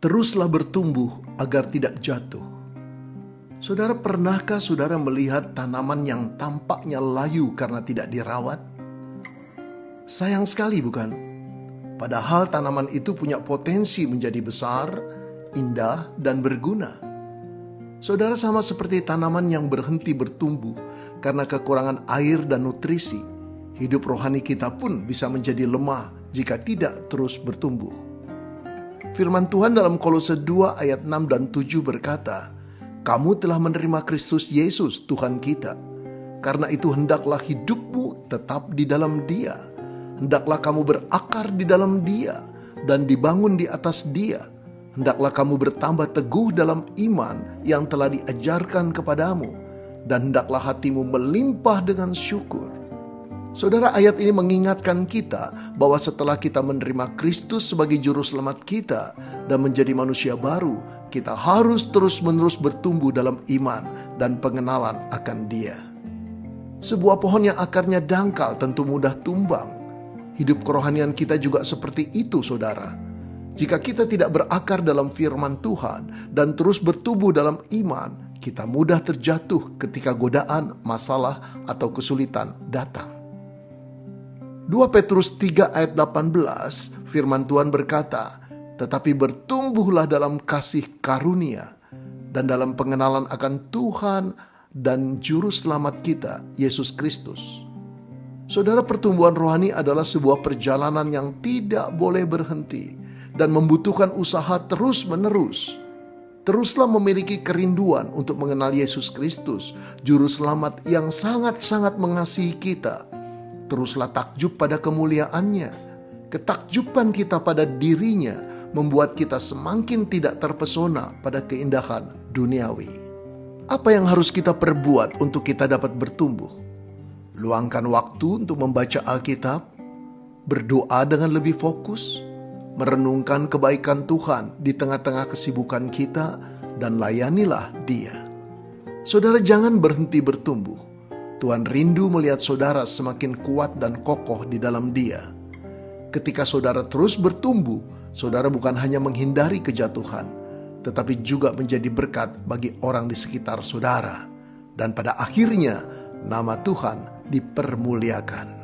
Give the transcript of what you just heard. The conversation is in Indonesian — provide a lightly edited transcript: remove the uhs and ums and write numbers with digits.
Teruslah bertumbuh agar tidak jatuh. Saudara, pernahkah saudara melihat tanaman yang tampaknya layu karena tidak dirawat? Sayang sekali, bukan? Padahal tanaman itu punya potensi menjadi besar, indah, dan berguna. Saudara, sama seperti tanaman yang berhenti bertumbuh karena kekurangan air dan nutrisi, hidup rohani kita pun bisa menjadi lemah jika tidak terus bertumbuh. Firman Tuhan dalam Kolose 2 ayat 6 dan 7 berkata, "Kamu telah menerima Kristus Yesus Tuhan kita. Karena itu hendaklah hidupmu tetap di dalam Dia. Hendaklah kamu berakar di dalam Dia dan dibangun di atas Dia. Hendaklah kamu bertambah teguh dalam iman yang telah diajarkan kepadamu, dan hendaklah hatimu melimpah dengan syukur." Saudara, ayat ini mengingatkan kita bahwa setelah kita menerima Kristus sebagai juru selamat kita dan menjadi manusia baru, kita harus terus-menerus bertumbuh dalam iman dan pengenalan akan Dia. Sebuah pohon yang akarnya dangkal tentu mudah tumbang. Hidup kerohanian kita juga seperti itu, saudara. Jika kita tidak berakar dalam firman Tuhan dan terus bertumbuh dalam iman, kita mudah terjatuh ketika godaan, masalah, atau kesulitan datang. 2 Petrus 3 ayat 18, firman Tuhan berkata, "Tetapi bertumbuhlah dalam kasih karunia dan dalam pengenalan akan Tuhan dan Juru Selamat kita, Yesus Kristus." Saudara, pertumbuhan rohani adalah sebuah perjalanan yang tidak boleh berhenti dan membutuhkan usaha terus-menerus. Teruslah memiliki kerinduan untuk mengenal Yesus Kristus, Juru Selamat yang sangat-sangat mengasihi kita. Teruslah takjub pada kemuliaannya. Ketakjuban kita pada dirinya membuat kita semakin tidak terpesona pada keindahan duniawi. Apa yang harus kita perbuat untuk kita dapat bertumbuh? Luangkan waktu untuk membaca Alkitab, berdoa dengan lebih fokus, merenungkan kebaikan Tuhan di tengah-tengah kesibukan kita, dan layanilah Dia. Saudara, jangan berhenti bertumbuh. Tuhan rindu melihat saudara semakin kuat dan kokoh di dalam Dia. Ketika saudara terus bertumbuh, saudara bukan hanya menghindari kejatuhan, tetapi juga menjadi berkat bagi orang di sekitar saudara. Dan pada akhirnya, nama Tuhan dipermuliakan.